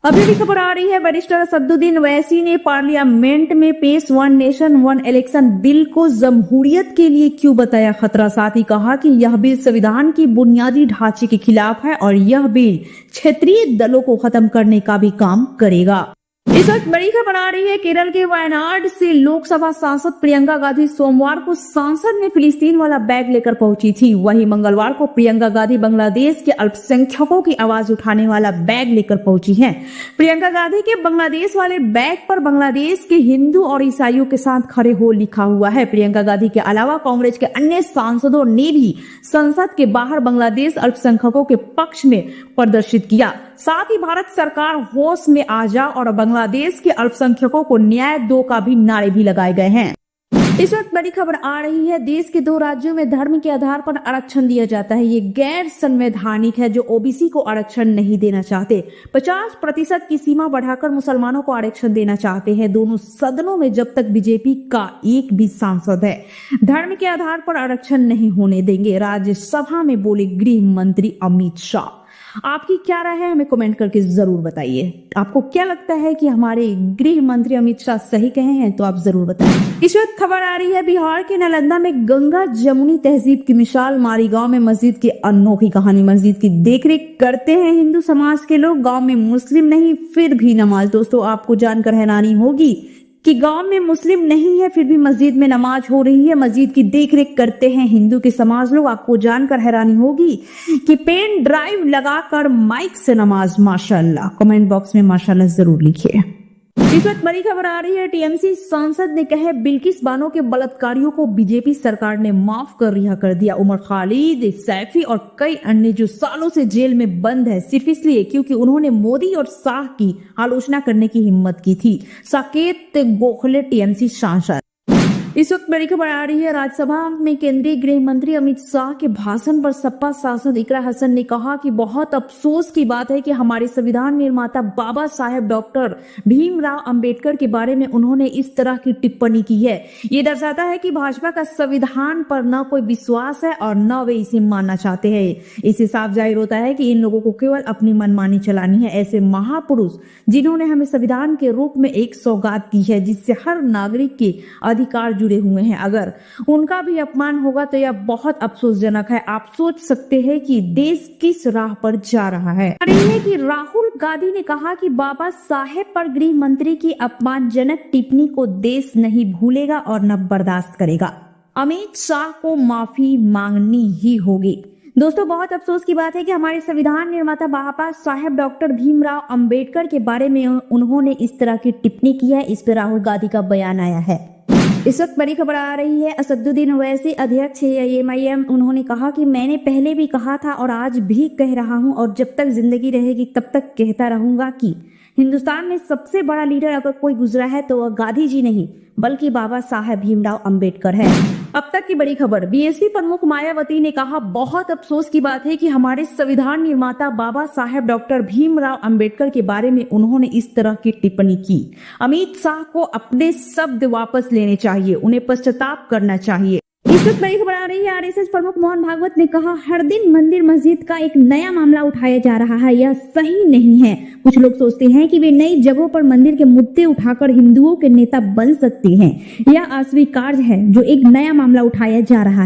अभी भी खबर आ रही है, बैरिस्टर असदुद्दीन ओवैसी ने पार्लियामेंट में पेश one nation one election bill को जमहूरियत के लिए क्यों बताया खतरा। साथ ही कहा कि यह बिल संविधान की बुनियादी ढांचे के खिलाफ है और यह बिल क्षेत्रीय दलों को खत्म करने का भी काम करेगा। इस वक्त बड़ी खबर आ रही है, केरल के वायनाड से लोकसभा सांसद प्रियंका गांधी सोमवार को संसद में फिलिस्तीन वाला बैग लेकर पहुंची थी। वहीं मंगलवार को प्रियंका गांधी बांग्लादेश के अल्पसंख्यकों की आवाज उठाने वाला बैग लेकर पहुंची हैं। प्रियंका गांधी के बांग्लादेश वाले बैग पर बांग्लादेश के हिंदू और ईसाइयों के साथ खड़े हो लिखा हुआ है। प्रियंका गांधी के अलावा कांग्रेस के अन्य सांसदों ने भी संसद के बाहर बांग्लादेश अल्पसंख्यकों के पक्ष में प्रदर्शित किया। साथ ही भारत सरकार होश में आ जा और बांग्लादेश के अल्पसंख्यकों को न्याय दो का भी नारे भी लगाए गए हैं। इस वक्त बड़ी खबर आ रही है, देश के 2 राज्यों में धर्म के आधार पर आरक्षण दिया जाता है। ये गैर संवैधानिक है। जो ओबीसी को आरक्षण नहीं देना चाहते, 50% की सीमा बढ़ाकर मुसलमानों को आरक्षण देना चाहते हैं। दोनों सदनों में जब तक बीजेपी का एक भी सांसद है, धर्म के आधार पर आरक्षण नहीं होने देंगे, राज्यसभा में बोले गृह मंत्री अमित शाह। आपकी क्या राय है, हमें कमेंट करके जरूर बताइए। आपको क्या लगता है कि हमारे गृह मंत्री अमित शाह सही कहे हैं, तो आप जरूर बताएं। इस वक्त खबर आ रही है, बिहार के नालंदा में गंगा जमुनी तहजीब की मिसाल मारी गांव में मस्जिद की अनोखी कहानी। मस्जिद की देखरेख करते हैं हिंदू समाज के लोग, गांव में मुस्लिम नहीं फिर भी नमाज। दोस्तों, आपको जानकर हैरानी होगी कि गांव में मुस्लिम नहीं है फिर भी मस्जिद में नमाज हो रही है। मस्जिद की देखरेख करते हैं हिंदू के समाज लोग। आपको जानकर हैरानी होगी कि पेन ड्राइव लगाकर माइक से नमाज। माशाल्लाह, कमेंट बॉक्स में माशाल्लाह जरूर लिखिए। इस वक्त बड़ी खबर आ रही है, टीएमसी सांसद ने कहे बिल्किस बानो के बलात्कारियों को बीजेपी सरकार ने माफ कर रिहा कर दिया। उमर खालिद, सैफी और कई अन्य जो सालों से जेल में बंद है सिर्फ इसलिए क्योंकि उन्होंने मोदी और शाह की आलोचना करने की हिम्मत की थी। साकेत गोखले टीएमसी सांसद। इस वक्त बड़ी खबर आ रही है, राज्यसभा में केंद्रीय गृह मंत्री अमित शाह के भाषण पर सपा सांसद इकरा हसन ने कहा कि बहुत अफसोस की बात है कि हमारे संविधान निर्माता बाबा साहेब डॉक्टर भीमराव अंबेडकर के बारे में उन्होंने इस तरह की टिप्पणी की है। ये दर्शाता है कि भाजपा का संविधान पर न कोई विश्वास है और न वे इसे मानना चाहते हैं। इससे साफ जाहिर होता है कि इन लोगों को केवल अपनी मनमानी चलानी है। ऐसे महापुरुष जिन्होंने हमें संविधान के रूप में एक सौगात दी है जिससे हर नागरिक के अधिकार जुड़े हुए हैं, अगर उनका भी अपमान होगा तो यह बहुत अफसोसजनक है। आप सोच सकते हैं कि देश किस राह पर जा रहा है। कि राहुल गांधी ने कहा कि बाबा साहेब पर गृह मंत्री की अपमानजनक टिप्पणी को देश नहीं भूलेगा और न बर्दाश्त करेगा। अमित शाह को माफी मांगनी ही होगी। दोस्तों, बहुत अफसोस की बात है कि हमारे संविधान निर्माता बाबा साहेब डॉक्टर भीमराव अंबेडकर के बारे में उन्होंने इस तरह की टिप्पणी की है। इस पर राहुल गांधी का बयान आया है। इस वक्त बड़ी खबर आ रही है, असदुद्दीन ओवैसी अध्यक्ष एमआईएम, उन्होंने कहा कि मैंने पहले भी कहा था और आज भी कह रहा हूं और जब तक जिंदगी रहेगी तब तक कहता रहूंगा कि हिंदुस्तान में सबसे बड़ा लीडर अगर कोई गुजरा है तो वह गांधी जी नहीं बल्कि बाबा साहेब भीमराव अंबेडकर है। अब तक की बड़ी खबर, बीएसपी प्रमुख मायावती ने कहा बहुत अफसोस की बात है कि हमारे संविधान निर्माता बाबा साहेब डॉक्टर भीमराव अंबेडकर के बारे में उन्होंने इस तरह की टिप्पणी की। अमित शाह को अपने शब्द वापस लेने चाहिए, उन्हें पश्चाताप करना चाहिए। इस वक्त बड़ी खबर आ रही है, आरएसएस प्रमुख मोहन भागवत ने कहा हर दिन मंदिर मस्जिद का एक नया मामला उठाया जा रहा है, यह सही नहीं है। कुछ लोग सोचते हैं कि वे नई जगहों पर मंदिर के मुद्दे उठाकर हिंदुओं के नेता बन सकते हैं। यह अस्वीकार्य है जो एक नया मामला उठाया जा रहा है।